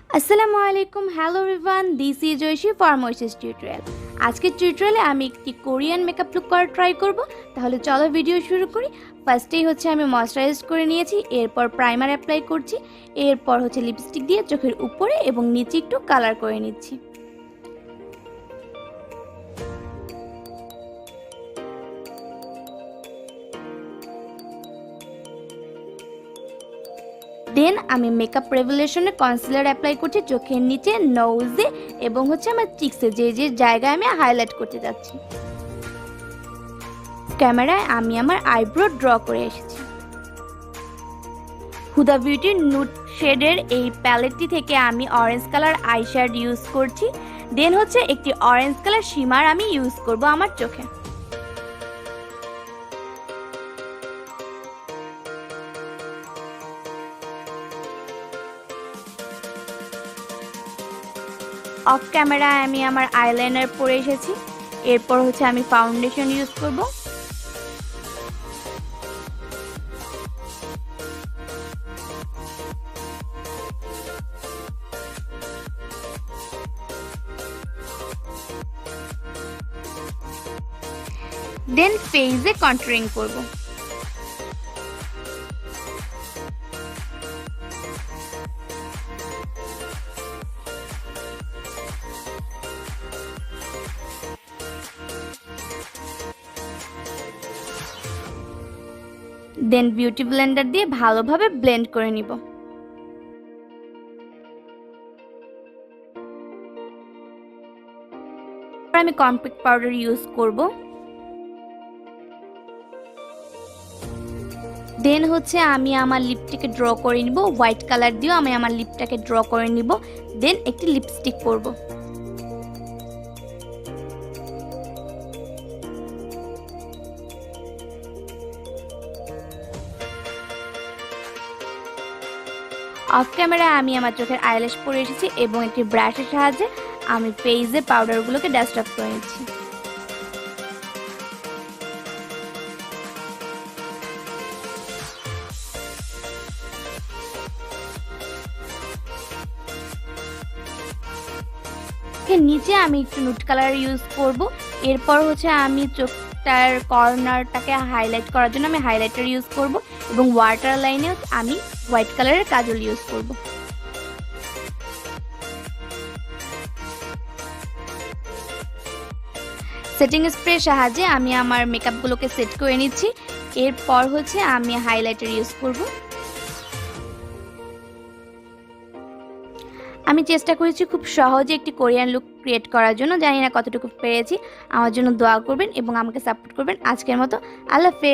আসসালামু আলাইকুম, hello everyone, this is Aishi for wishes tutorial. আজকের টিউটোরিয়ালে আমি একটি কোরিয়ান মেকআপ লুক করা ট্রাই করব। তাহলে চলো ভিডিও শুরু করি। ফার্স্টেই আমি ময়শ্চারাইজ করে নিয়েছি, এরপর প্রাইমার অ্যাপ্লাই করছি, এরপর লিপস্টিক দিয়ে চোখের উপরে এবং নিচে একটু কালার করে নিচ্ছি। দেন আমি মেকআপ রেভলিউশনে কনসিলার অ্যাপ্লাই করছি চোখের নিচে, নোজে এবং আমার চিক্সে, যে যে জায়গায় আমি হাইলাইট করতে যাচ্ছি। ক্যামেরায় আমি আমার আইব্রো ড্র করে এসেছি। হুদা বিউটির নুড শেডের এই প্যালেটটি থেকে আমি অরেঞ্জ কালার আইশ্যাড ইউজ করছি। দেন একটি অরেঞ্জ কালার শিমার আমি ইউজ করব আমার চোখে। অফ ক্যামেরায় আমি আমার আইলাইনার পরে এসেছি। এরপর আমি ফাউন্ডেশন ইউজ করব। দেন ফেসে কন্ট্যুরিং করব। দেন বিউটি ব্লেন্ডার দিয়ে ভালোভাবে ব্লেন্ড করে নিব। আমি কমপ্যাক্ট পাউডার ইউজ করব। দেন আমি আমার লিপটাকে ড্র করে নিব, হোয়াইট কালার দিয়েও আমি আমার লিপটাকে ড্র করে নিব। দেন একটি লিপস্টিক করব। অফ ক্যামেরায় আমি আমার চোখের আইল্যাশ পরে এসেছি এবং একটি ব্রাশের সাহায্যে আমি ফেসে পাউডারগুলোকে ডাস্ট অফ করে নিচ্ছি। নিচে আমি একটু নুড কালার ইউজ করব। এরপর আমি চোখটার কর্নারটাকে হাইলাইট করার জন্য আমি হাইলাইটার ইউজ করব এবং ওয়াটার লাইনে আমি হোয়াইট কালারের কাজল ইউজ করব। সেটিং স্প্রের সাহায্যে আমি আমার মেকআপগুলোকে সেট করে নিচ্ছি। এরপর আমি হাইলাইটার ইউজ করব। আমি চেষ্টা করেছি খুব সহজে একটি কোরিয়ান লুক ক্রিয়েট করার জন্য। জানি না কতটুকু পেরেছি। আমার জন্য দোয়া করবেন এবং আমাকে সাপোর্ট করবেন। আজকের মতো আল্লাহ হাফেজ।